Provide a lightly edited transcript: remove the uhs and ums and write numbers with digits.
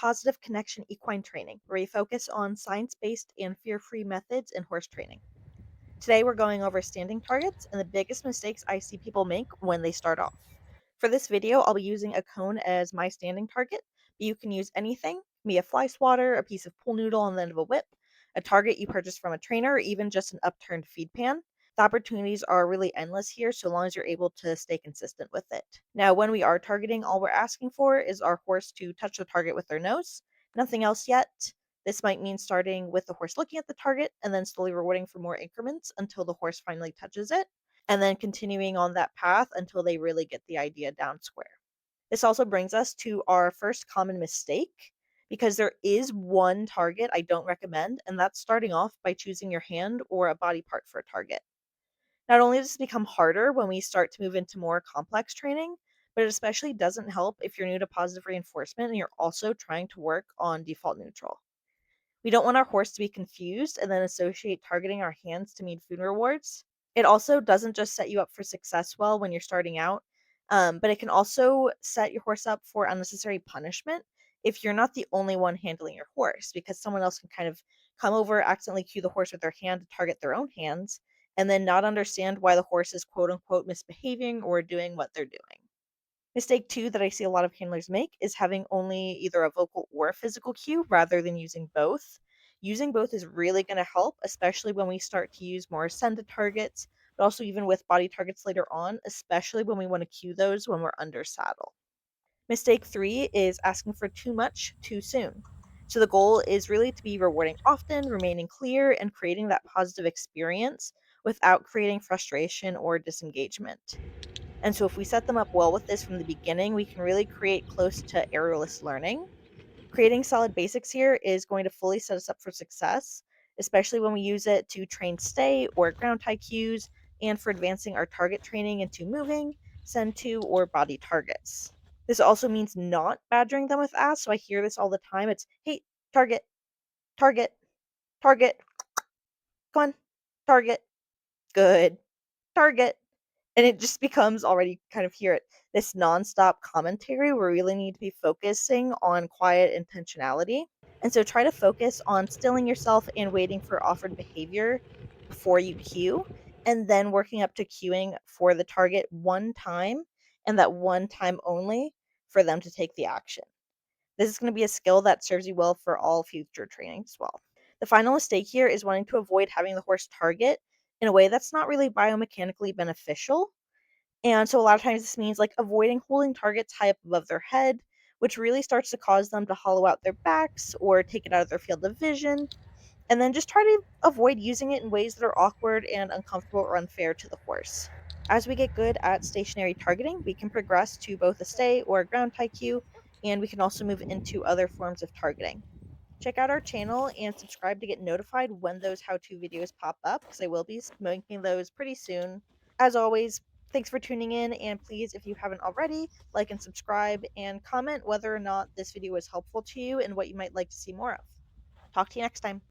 positive connection equine training, where we focus on science based and fear free methods in horse training. Today, we're going over standing targets and the biggest mistakes I see people make when they start off. For this video, I'll be using a cone as my standing target, but you can use anything, be a fly swatter, a piece of pool noodle on the end of a whip, a target you purchased from a trainer, or even just an upturned feed pan. The opportunities are really endless here, so long as you're able to stay consistent with it. Now, when we are targeting, all we're asking for is our horse to touch the target with their nose, nothing else yet. This might mean starting with the horse looking at the target and then slowly rewarding for more increments until the horse finally touches it, and then continuing on that path until they really get the idea down square. This also brings us to our first common mistake because there is one target I don't recommend, and that's starting off by choosing your hand or a body part for a target. Not only does this become harder when we start to move into more complex training, but it especially doesn't help if you're new to positive reinforcement and you're also trying to work on default neutral. We don't want our horse to be confused and then associate targeting our hands to mean food rewards. It also doesn't just set you up for success well when you're starting out, but it can also set your horse up for unnecessary punishment if you're not the only one handling your horse, because someone else can kind of come over, accidentally cue the horse with their hand to target their own hands, and then not understand why the horse is quote unquote misbehaving or doing what they're doing. Mistake 2 that I see a lot of handlers make is having only either a vocal or a physical cue rather than using both. Using both is really going to help, especially when we start to use more ascended targets, but also even with body targets later on, especially when we want to cue those when we're under saddle. Mistake 3 is asking for too much too soon. So the goal is really to be rewarding often, remaining clear, and creating that positive experience without creating frustration or disengagement. And so if we set them up well with this from the beginning, we can really create close to errorless learning. Creating solid basics here is going to fully set us up for success, especially when we use it to train stay or ground tie cues and for advancing our target training into moving, send to, or body targets. This also means not badgering them with ask. So I hear this all the time. It's, hey, target, target, target, come on, target, good, target. And it just becomes already kind of hear it, this nonstop commentary where we really need to be focusing on quiet intentionality. And so try to focus on stilling yourself and waiting for offered behavior before you cue, and then working up to cueing for the target one time and that one time only for them to take the action. This is going to be a skill that serves you well for all future trainings as well. The final mistake here is wanting to avoid having the horse target in a way that's not really biomechanically beneficial. And so a lot of times this means like avoiding holding targets high up above their head, which really starts to cause them to hollow out their backs or take it out of their field of vision. And then just try to avoid using it in ways that are awkward and uncomfortable or unfair to the horse. As we get good at stationary targeting, we can progress to both a stay or a ground tie cue, and we can also move into other forms of targeting. Check out our channel and subscribe to get notified when those how-to videos pop up, because I will be making those pretty soon. As always, thanks for tuning in, and please, if you haven't already, like and subscribe and comment whether or not this video was helpful to you and what you might like to see more of. Talk to you next time.